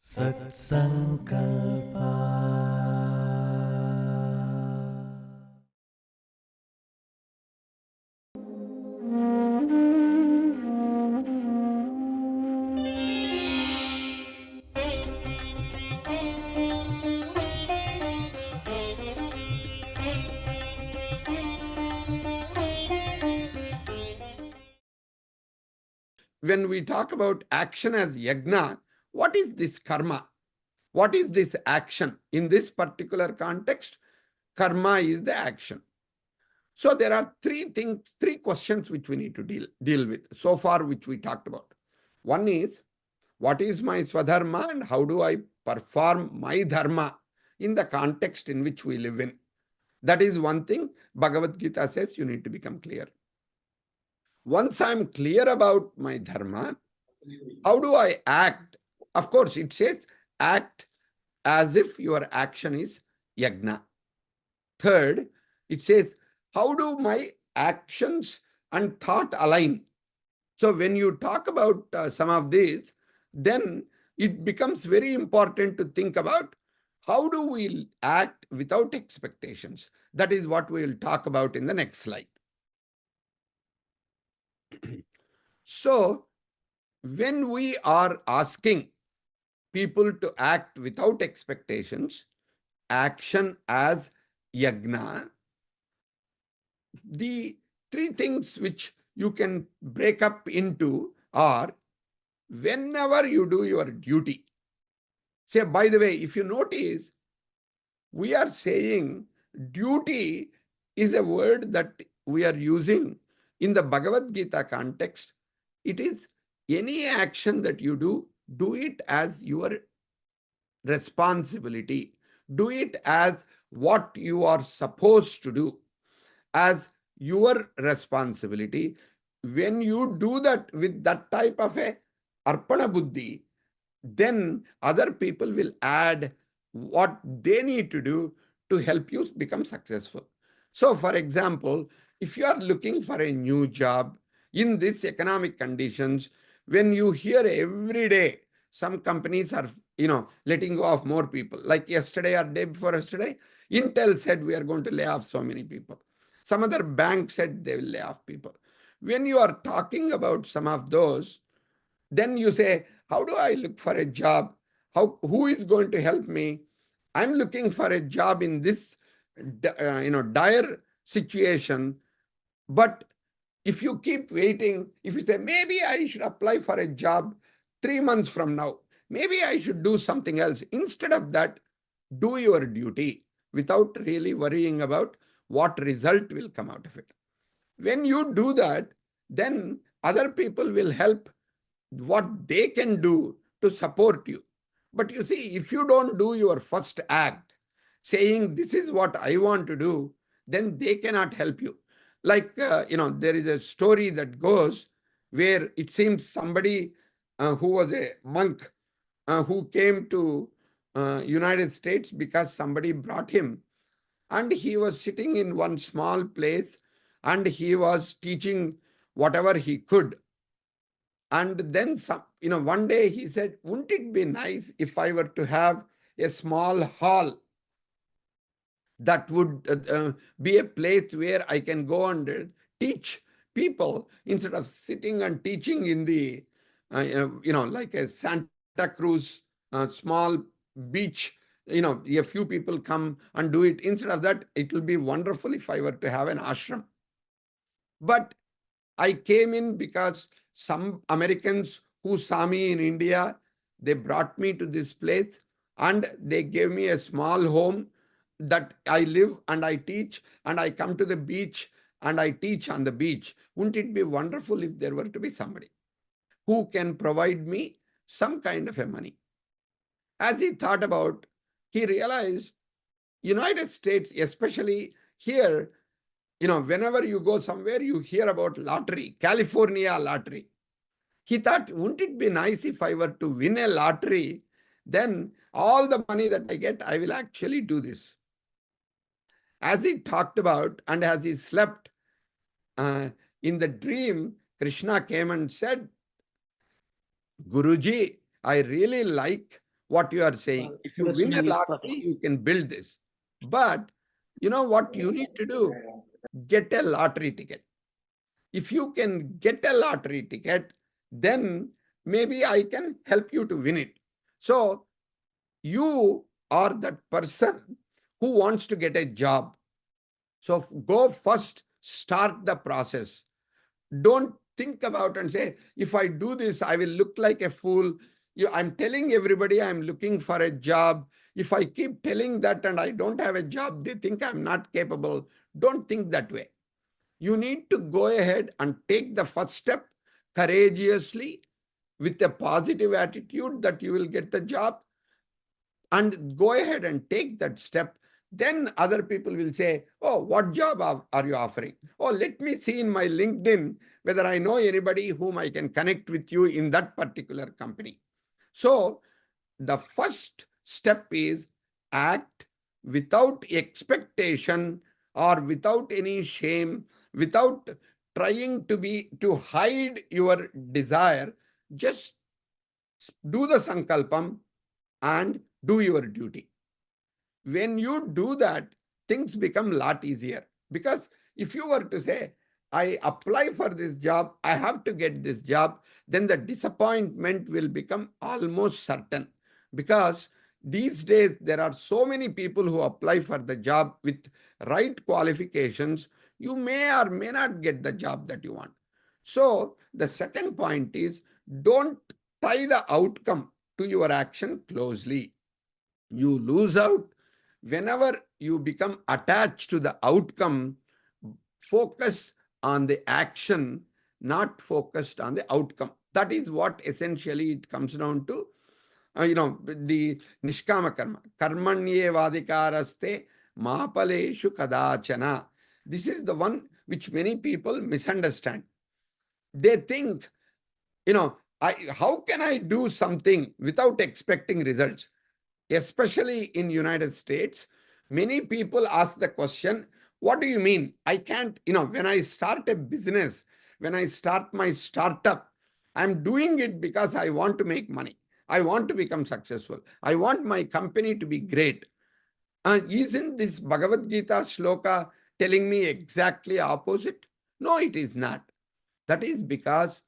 Satsankalpa. When we talk about action as yagna, what is this karma? What is this action? In this particular context, karma is the action. So there are three questions which we need to deal with so far, which we talked about. One is, what is my swadharma and how do I perform my dharma in the context in which we live in? That is one thing Bhagavad Gita says you need to become clear. Once I'm clear about my dharma, how do I act? Of course, it says act as if your action is yagna. Third, it says, how do my actions and thought align? So when you talk about some of these, then it becomes very important to think about how do we act without expectations. That is what we will talk about in the next slide. So when we are asking people to act without expectations, action as yagna, the three things which you can break up into are, whenever you do your duty. Say, by the way, if you notice, we are saying duty is a word that we are using in the Bhagavad Gita context. It is any action that you do it as your responsibility. Do it as what you are supposed to do, as your responsibility. When you do that with that type of a arpana buddhi, then other people will add what they need to do to help you become successful. So, for example, if you are looking for a new job in these economic conditions, when you hear every day some companies are letting go of more people, like yesterday or day before yesterday, Intel said we are going to lay off so many people. Some other bank said they will lay off people. When you are talking about some of those, then you say, how do I look for a job? Who is going to help me? I'm looking for a job in this dire situation. But if you keep waiting, if you say, maybe I should apply for a job 3 months from now, maybe I should do something else. Instead of that, do your duty without really worrying about what result will come out of it. When you do that, then other people will help what they can do to support you. But you see, if you don't do your first act, saying this is what I want to do, then they cannot help you. Like, there is a story that goes where it seems somebody who was a monk who came to United States because somebody brought him, and he was sitting in one small place and he was teaching whatever he could. And then one day he said, wouldn't it be nice if I were to have a small hall that would be a place where I can go and teach people instead of sitting and teaching in the, like a Santa Cruz small beach. A few people come and do it. Instead of that, it will be wonderful if I were to have an ashram. But I came in because some Americans who saw me in India, they brought me to this place and they gave me a small home that I live and I teach, and I come to the beach and I teach on the beach. Wouldn't it be wonderful if there were to be somebody who can provide me some kind of a money? As he thought about, he realized United States, especially here, whenever you go somewhere, you hear about lottery, California lottery. He thought, wouldn't it be nice if I were to win a lottery? Then all the money that I get, I will actually do this. As he talked about and as he slept, in the dream, Krishna came and said, Guruji, I really like what you are saying. If you win a lottery, you can build this. But you know what you need to do? Get a lottery ticket. If you can get a lottery ticket, then maybe I can help you to win it. So you are that person who wants to get a job. So go first, start the process. Don't think about and say, if I do this, I will look like a fool. I'm telling everybody I'm looking for a job. If I keep telling that and I don't have a job, they think I'm not capable. Don't think that way. You need to go ahead and take the first step courageously with a positive attitude that you will get the job, and go ahead and take that step. Then other people will say, oh, what job are you offering? Oh, let me see in my LinkedIn whether I know anybody whom I can connect with you in that particular company. So the first step is act without expectation or without any shame, without trying to hide your desire. Just do the sankalpam and do your duty. When you do that, things become a lot easier. Because if you were to say, I apply for this job, I have to get this job, then the disappointment will become almost certain. Because these days, there are so many people who apply for the job with right qualifications. You may or may not get the job that you want. So the second point is, don't tie the outcome to your action closely. You lose out whenever you become attached to the outcome. Focus on the action, not focused on the outcome. That is what essentially it comes down to. The nishkama karma, karmanye vadikaraste mahapaleshu kadachana. This is the one which many people misunderstand. They think, how can I do something without expecting results? Especially in United States, many people ask the question, what do you mean? I can't, when I start a business, when I start my startup, I'm doing it because I want to make money. I want to become successful. I want my company to be great. Isn't this Bhagavad Gita shloka telling me exactly opposite? No, it is not. That is because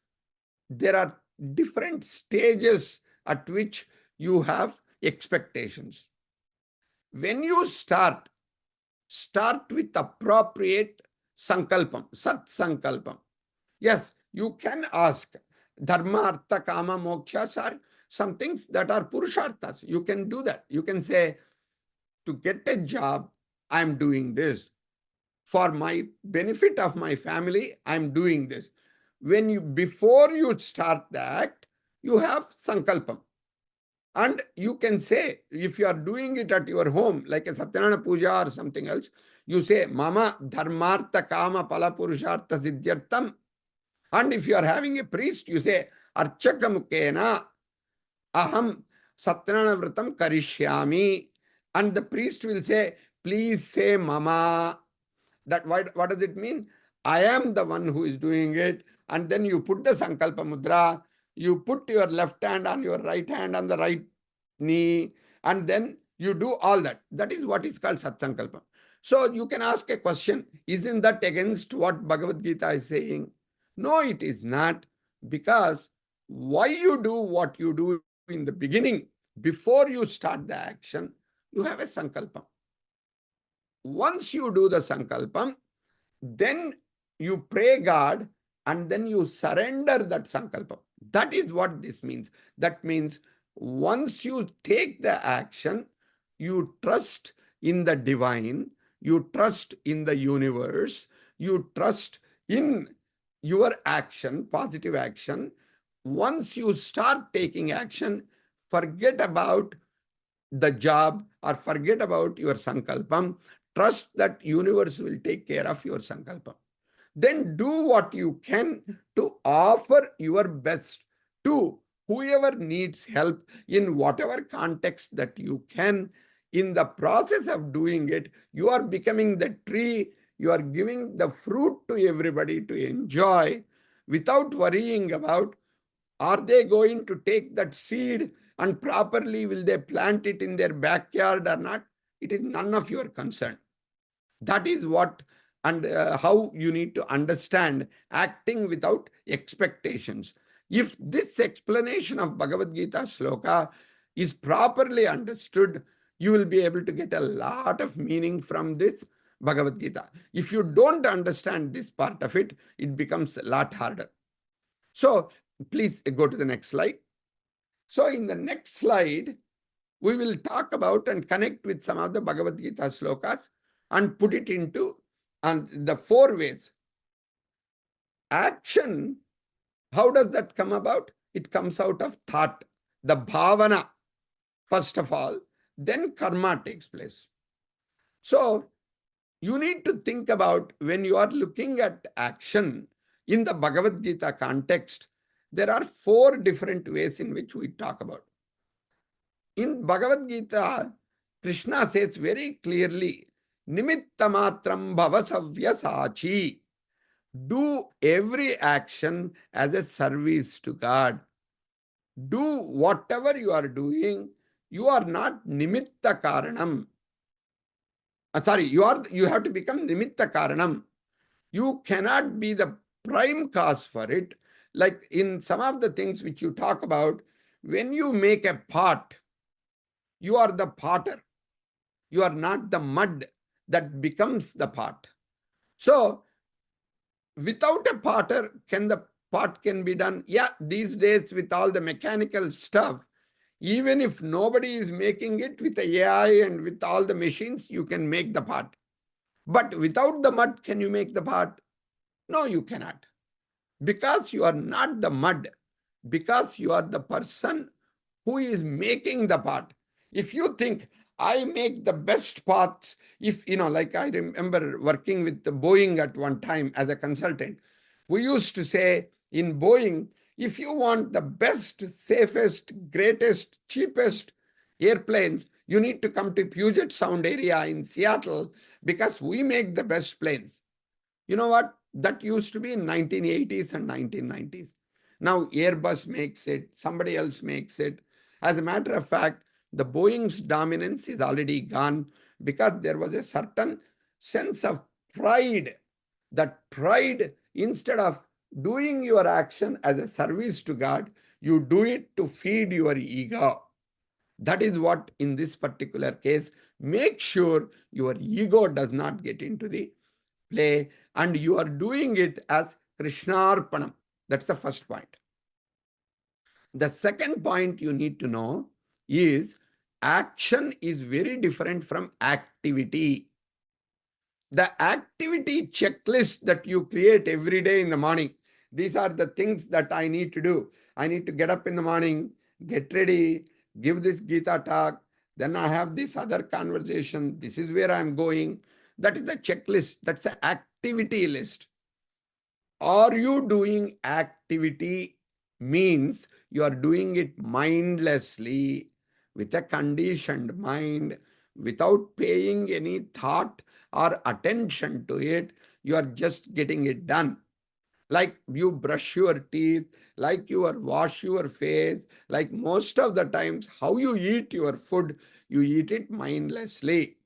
there are different stages at which you have expectations. When you start with appropriate sankalpam, Satsankalpam. Yes, you can ask. Dharma, artha, kama, mokshas are some things that are purusharthas. You can do that. You can say, to get a job, I'm doing this. For my benefit of my family, I'm doing this. Before you start that, you have sankalpam. And you can say, if you are doing it at your home, like a Satyanarayana Puja or something else, you say, Mama dharmartha kama pala purushartha siddhyartham. And if you are having a priest, you say, Archakamukena aham Satyanarayana vratam karishyami. And the priest will say, please say Mama. What does it mean? I am the one who is doing it. And then you put the Sankalpa Mudra, you put your left hand on your right hand on the right knee, and then you do all that. That is what is called Satsankalpa. So you can ask a question, isn't that against what Bhagavad Gita is saying? No, it is not. Because why you do what you do in the beginning, before you start the action, you have a Sankalpa. Once you do the Sankalpam, then you pray God and then you surrender that Sankalpa. That is what this means. That means once you take the action, you trust in the divine, you trust in the universe, you trust in your action, positive action. Once you start taking action, forget about the job or forget about your sankalpam. Trust that universe will take care of your sankalpam. Then do what you can to offer your best to whoever needs help in whatever context that you can. In the process of doing it, you are becoming the tree, you are giving the fruit to everybody to enjoy. without worrying about, are they going to take that seed and properly will they plant it in their backyard or not? It is none of your concern. That is what and how you need to understand acting without expectations. If this explanation of Bhagavad Gita sloka is properly understood, you will be able to get a lot of meaning from this Bhagavad Gita. If you don't understand this part of it, it becomes a lot harder. So please go to the next slide. So in the next slide, we will talk about and connect with some of the Bhagavad Gita slokas and put it into the 4 ways. Action, how does that come about? It comes out of thought, the bhavana, first of all, then karma takes place. So you need to think about when you are looking at action in the Bhagavad Gita context, there are 4 different ways in which we talk about. In Bhagavad Gita, Krishna says very clearly, Nimittamatram bhavasavya sachi. Do every action as a service to God. Do whatever you are doing, you are not nimitta karanam. You have to become nimitta karanam. You cannot be the prime cause for it. Like in some of the things which you talk about, when you make a pot, you are the potter. You are not the mud that becomes the pot. So, without a potter, can the pot can be done? Yeah, these days with all the mechanical stuff, even if nobody is making it with the AI and with all the machines, you can make the pot. But without the mud, can you make the pot? No, you cannot. Because you are not the mud, because you are the person who is making the pot. If you think, I make the best pots, if, like I remember working with the Boeing at one time as a consultant, we used to say in Boeing, if you want the best, safest, greatest, cheapest airplanes, you need to come to Puget Sound area in Seattle because we make the best planes. You know what? That used to be in 1980s and 1990s. Now Airbus makes it, somebody else makes it. As a matter of fact, the Boeing's dominance is already gone because there was a certain sense of pride. That pride, instead of doing your action as a service to God, you do it to feed your ego. That is what in this particular case, make sure your ego does not get into the play and you are doing it as Krishnarpanam. That's the first point. The second point you need to know is action is very different from activity. The activity checklist that you create every day in the morning, these are the things that I need to do. I need to get up in the morning, get ready, give this Gita talk, then I have this other conversation, this is where I'm going. That is the checklist, that's the activity list. Are you doing activity means you are doing it mindlessly, with a conditioned mind, without paying any thought or attention to it. You are just getting it done. Like you brush your teeth, like you wash your face, like most of the times how you eat your food, you eat it mindlessly.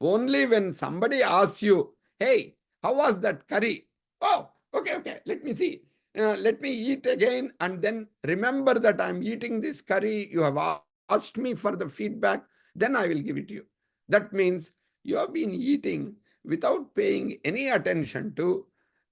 Only when somebody asks you, hey, how was that curry? Oh, okay, let me see. Let me eat again and then remember that I'm eating this curry. You have asked me for the feedback, then I will give it to you. That means you have been eating without paying any attention to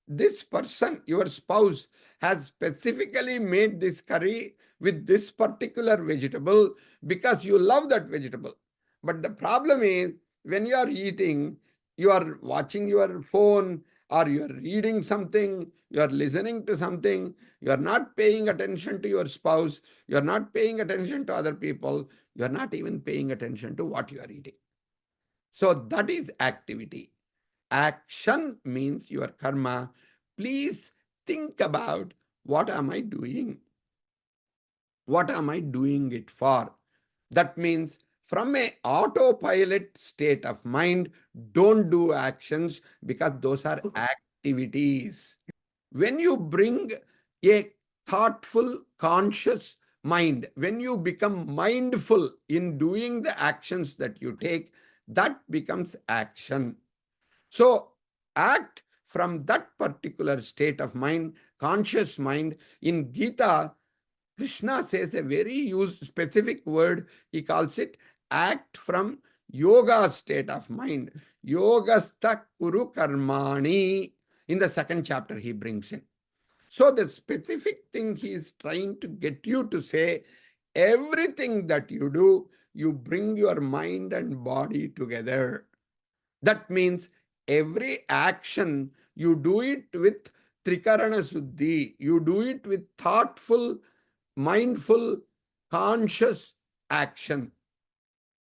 this person, your spouse, has specifically made this curry with this particular vegetable because you love that vegetable. But the problem is, when you are eating, you are watching your phone or you are reading something, you are listening to something, you are not paying attention to your spouse, you are not paying attention to other people, you are not even paying attention to what you are eating. So that is activity. Action means your karma. Please think about, what am I doing? What am I doing it for? That means from a autopilot state of mind, don't do actions because those are activities. When you bring a thoughtful, conscious mind. When you become mindful in doing the actions that you take, that becomes action. So act from that particular state of mind, conscious mind. In Gita, Krishna says a very specific word. He calls it act from yoga state of mind. Yogastha kuru karmani. In the second chapter, he brings in. So the specific thing he is trying to get you to say, everything that you do, you bring your mind and body together. That means every action, you do it with Trikarana Suddhi. You do it with thoughtful, mindful, conscious action.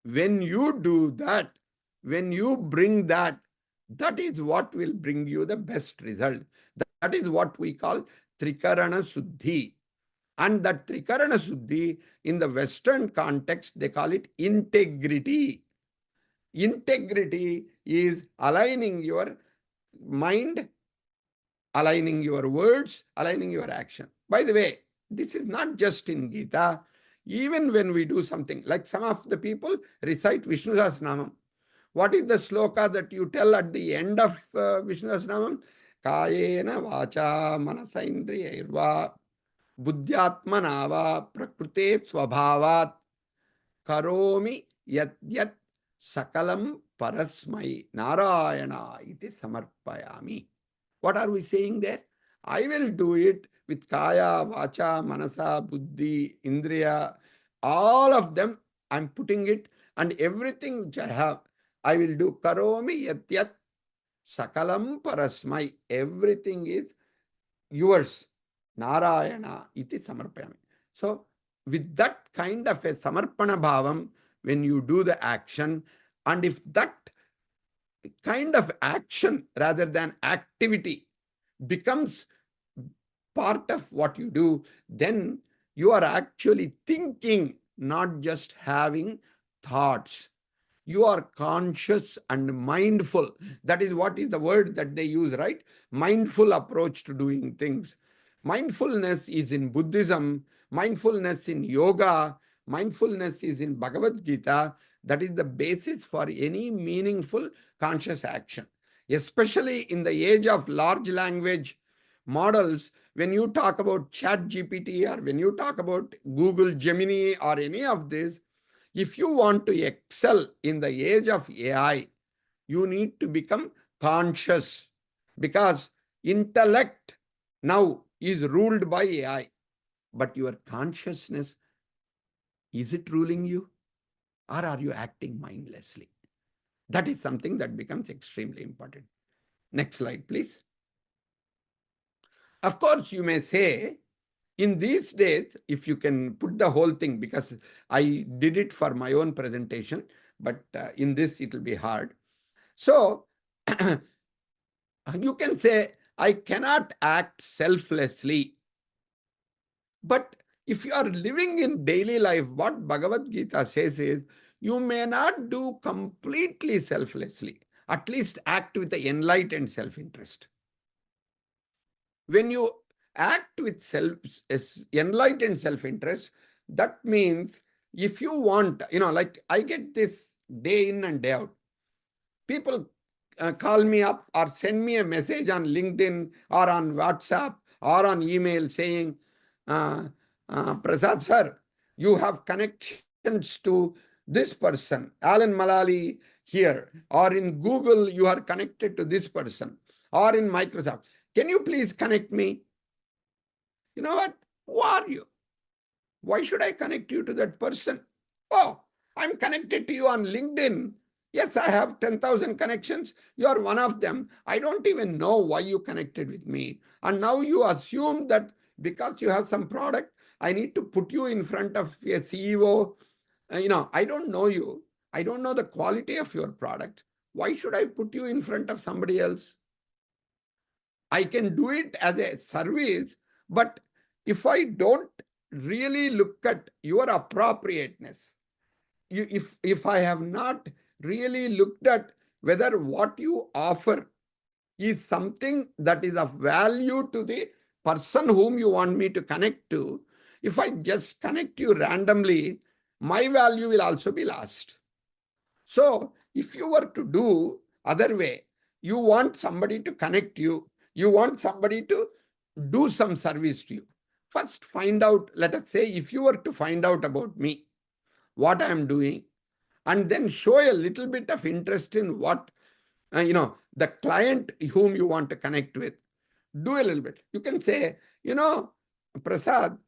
When you do that, when you bring that, that is what will bring you the best result. That is what we call Trikarana Suddhi. And that Trikarana Suddhi, in the Western context, they call it integrity. Integrity is aligning your mind, aligning your words, aligning your action. By the way, this is not just in Gita. Even when we do something, like some of the people recite Vishnu Sahasranamam. What is the sloka that you tell at the end of Vishnu Sahasranamam? Kayena vacha manasaindriyairva buddhyatmanava prakrute swabhavat karomi yat yat sakalam parasmai narayana iti samarpayami. What are we saying there? I will do it with kaya, vacha, manasa, buddhi, indriya, all of them I'm putting it, and everything which I have, I will do karomi yat yat sakalam parasmai. Everything is yours. Narayana iti samarpayami. So with that kind of a samarpana bhavam, when you do the action, and if that kind of action rather than activity becomes part of what you do, then you are actually thinking, not just having thoughts. You are conscious and mindful. That is what is the word that they use, right? Mindful approach to doing things. Mindfulness is in Buddhism, mindfulness in yoga, mindfulness is in Bhagavad Gita. That is the basis for any meaningful conscious action. Especially in the age of large language models, when you talk about ChatGPT or when you talk about Google Gemini or any of this, if you want to excel in the age of AI, you need to become conscious, because intellect now is ruled by AI. But your consciousness, is it ruling you? Or are you acting mindlessly? That is something that becomes extremely important. Next slide, please. Of course, you may say, in these days, if you can put the whole thing, because I did it for my own presentation, but in this it will be hard. So you can say, I cannot act selflessly. But if you are living in daily life, what Bhagavad Gita says is, you may not do completely selflessly. At least act with the enlightened self-interest. When you act with enlightened self-interest, that means if you want, like I get this day in and day out. People call me up or send me a message on LinkedIn or on WhatsApp or on email saying, Prasad sir, you have connections to this person, Alan Malali here, or in Google you are connected to this person, or in Microsoft. Can you please connect me? You know what? Who are you? Why should I connect you to that person? Oh, I'm connected to you on LinkedIn. Yes, I have 10,000 connections. You are one of them. I don't even know why you connected with me. And now you assume that because you have some product, I need to put you in front of a CEO. I don't know you. I don't know the quality of your product. Why should I put you in front of somebody else? I can do it as a service, but if I don't really look at your appropriateness, if I have not really looked at whether what you offer is something that is of value to the person whom you want me to connect to, if I just connect you randomly, my value will also be lost. So if you were to do other way, you want somebody to connect you, you want somebody to do some service to you. First find out, let us say if you were to find out about me, what I am doing, and then show a little bit of interest in what, the client whom you want to connect with, do a little bit. You can say, Prasad,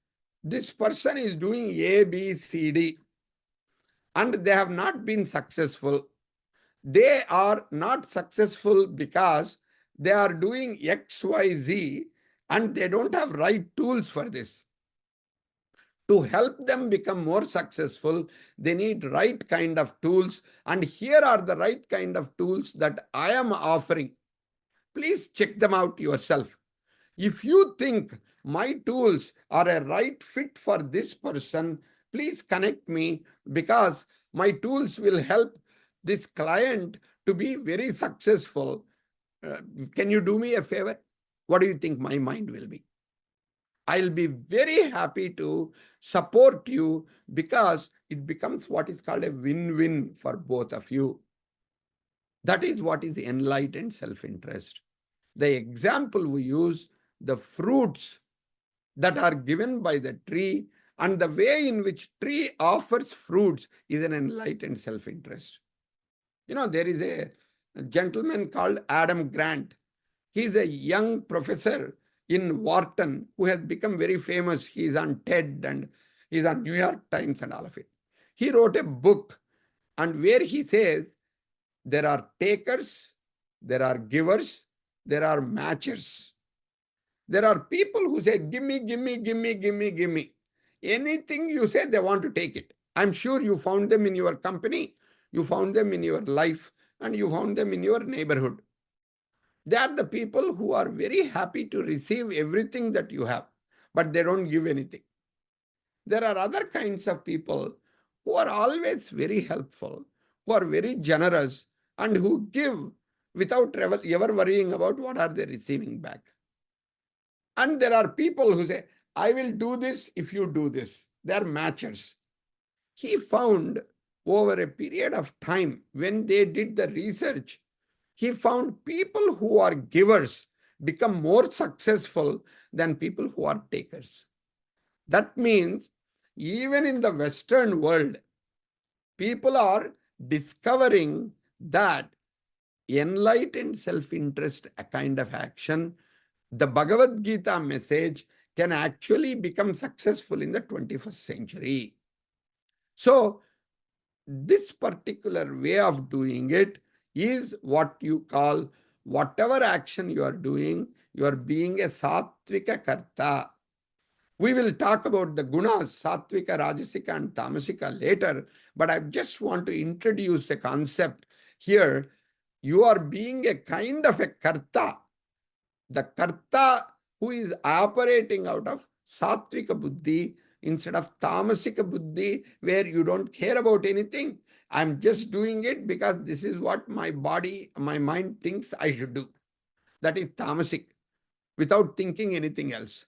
this person is doing A, B, C, D, and they have not been successful. They are not successful because they are doing X, Y, Z, and they don't have right tools for this. To help them become more successful, they need right kind of tools. And here are the right kind of tools that I am offering. Please check them out yourself. If you think my tools are a right fit for this person, please connect me, because my tools will help this client to be very successful. Can you do me a favor? What do you think my mind will be? I'll be very happy to support you, because it becomes what is called a win-win for both of you. That is what is enlightened self-interest. The example we use, the fruits that are given by the tree and the way in which tree offers fruits is an enlightened self-interest. There is a gentleman called Adam Grant. He is a young professor in Wharton who has become very famous. He is on TED and he is on New York Times and all of it. He wrote a book, and where he says there are takers, there are givers, there are matchers. There are people who say, give me, give me, give me, give me, give me. Anything you say, they want to take it. I'm sure you found them in your company, you found them in your life, and you found them in your neighborhood. They are the people who are very happy to receive everything that you have, but they don't give anything. There are other kinds of people who are always very helpful, who are very generous, and who give without ever worrying about what are they receiving back. And there are people who say, I will do this if you do this. They are matchers. He found over a period of time, when they did the research, he found people who are givers become more successful than people who are takers. That means even in the Western world, people are discovering that enlightened self-interest, a kind of action, the Bhagavad Gita message, can actually become successful in the 21st century. So this particular way of doing it is what you call, whatever action you are doing, you are being a sattvika karta. We will talk about the gunas, sattvika, rajasika and tamasika later, but I just want to introduce a concept here. You are being a kind of a karta. The karta who is operating out of sattvika buddhi instead of tamasika buddhi, where you don't care about anything. I'm just doing it because this is what my body, my mind thinks I should do. That is tamasic, without thinking anything else.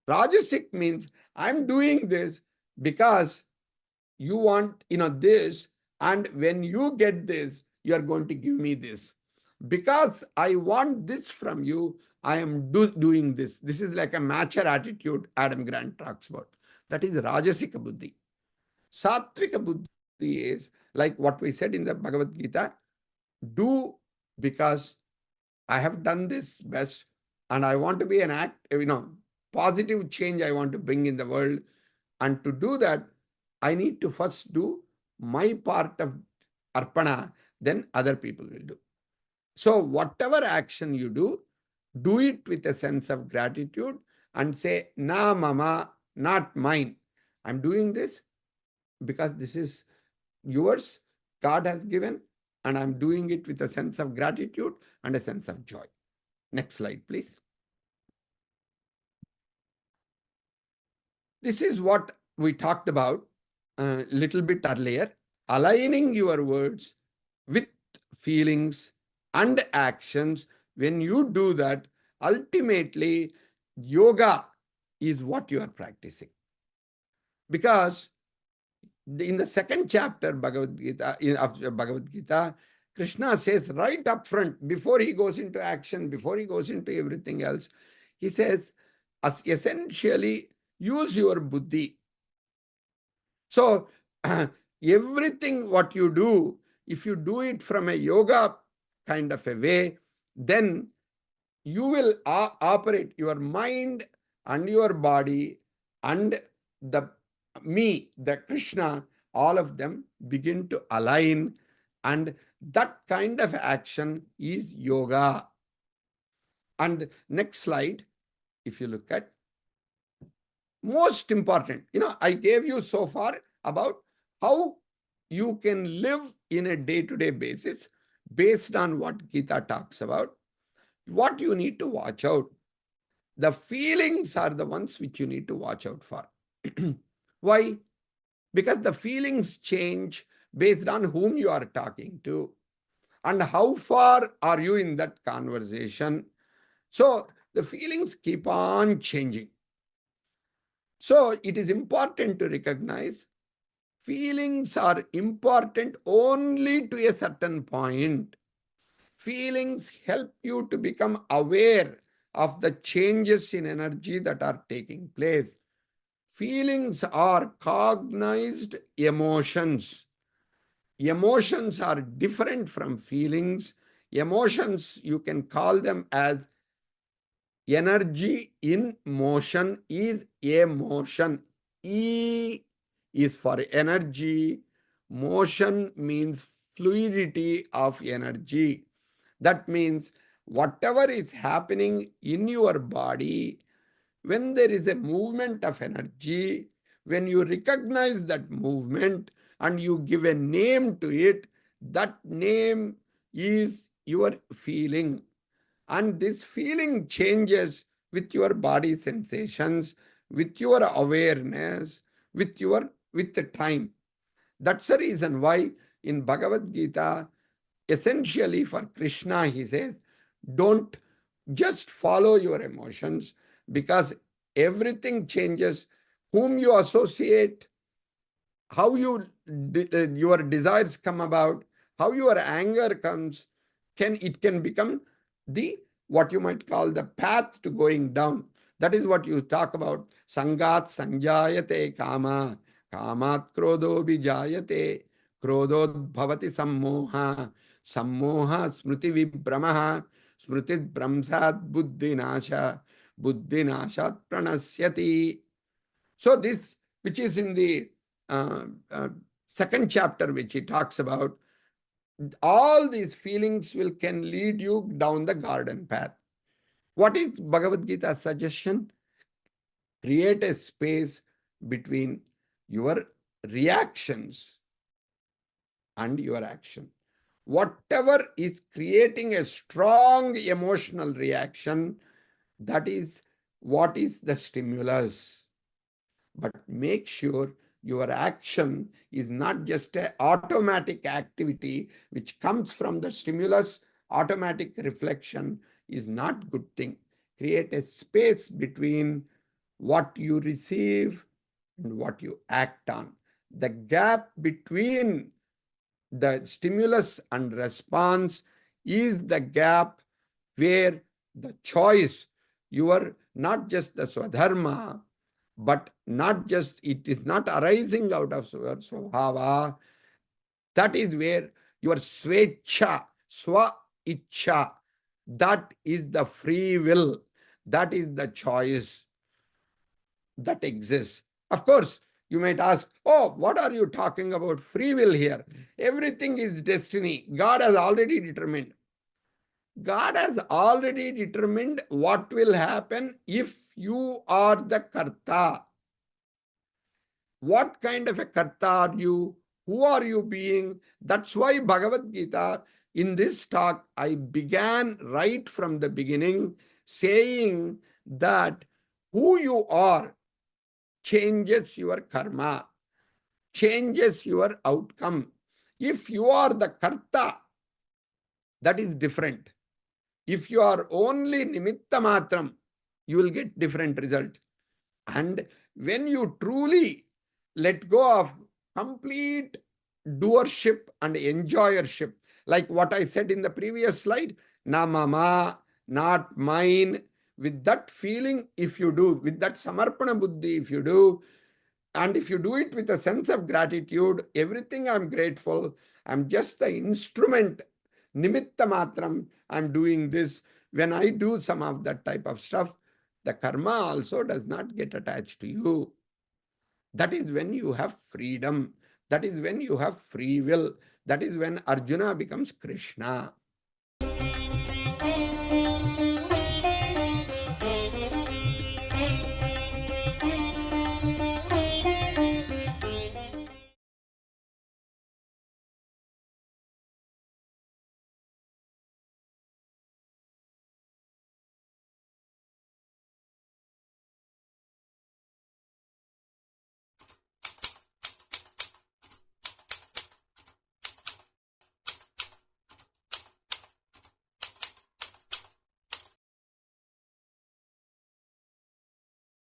Rajasic means I'm doing this because you want, this, and when you get this, you are going to give me this. Because I want this from you, I am doing this. This is like a matcher attitude Adam Grant talks about. That is Rajasika Buddhi. Sattvika Buddhi is like what we said in the Bhagavad Gita, do because I have done this best and I want to be an positive change I want to bring in the world. And to do that, I need to first do my part of arpana, then other people will do. So whatever action you do it with a sense of gratitude and say, na mama, not mine. I'm doing this because this is yours, God has given, and I'm doing it with a sense of gratitude and a sense of joy. Next slide, please. This is what we talked about a little bit earlier, aligning your words with feelings and actions. When you do that, ultimately yoga is what you are practicing. Because in the second chapter of Bhagavad Gita, Krishna says right up front, before he goes into action, before he goes into everything else, he says, essentially, use your buddhi. So, everything what you do, if you do it from a yoga kind of a way, then you will operate your mind and your body and the the Krishna, all of them begin to align, and that kind of action is yoga. And next slide, if you look at, most important, I gave you so far about how you can live in a day-to-day basis based on what Gita talks about, what you need to watch out. The feelings are the ones which you need to watch out for. Why? Because the feelings change based on whom you are talking to and how far are you in that conversation. So the feelings keep on changing. So it is important to recognize feelings are important only to a certain point. Feelings help you to become aware of the changes in energy that are taking place. Feelings are cognized emotions. Emotions are different from feelings. Emotions, you can call them as energy in motion is emotion. E is for energy. Motion means fluidity of energy. That means whatever is happening in your body, when there is a movement of energy, when you recognize that movement and you give a name to it, that name is your feeling. And this feeling changes with your body sensations, with your awareness, with the time. That's the reason why in Bhagavad Gita, essentially for Krishna, he says, don't just follow your emotions, because everything changes. Whom you associate, how your desires come about, how your anger comes, it can become the what you might call the path to going down. That is what you talk about. Sangat sanjayate kama, kamat krodho bijayate, krodho bhavati sammoha, sammoha smriti vibramaha, smriti brahmsat buddhi nasha, buddhi nashat pranasyati. So this, which is in the uh, uh, second chapter, which he talks about, all these feelings can lead you down the garden path. What is Bhagavad Gita's suggestion? Create a space between your reactions and your action. Whatever is creating a strong emotional reaction, that is what is the stimulus. But make sure your action is not just an automatic activity which comes from the stimulus. Automatic reflection is not good thing. Create a space between what you receive and what you act on. The gap between the stimulus and response is the gap where the choice, your not just the swadharma, but not just, it is not arising out of your swabhava. That is where your svecha, swa icha, that is the free will, that is the choice that exists. Of course, you might ask, oh, what are you talking about free will here? Everything is destiny. God has already determined. God has already determined what will happen if you are the karta. What kind of a karta are you? Who are you being? That's why Bhagavad Gita, in this talk, I began right from the beginning saying that who you are changes your karma, changes your outcome. If you are the karta, that is different. If you are only nimitta matram, you will get different result. And when you truly let go of complete doership and enjoyership, like what I said in the previous slide, na mama, not mine, with that feeling, if you do, with that samarpana buddhi, if you do, and if you do it with a sense of gratitude, everything I'm grateful, I'm just the instrument, nimitta matram, I'm doing this. When I do some of that type of stuff, the karma also does not get attached to you. That is when you have freedom. That is when you have free will. That is when Arjuna becomes Krishna.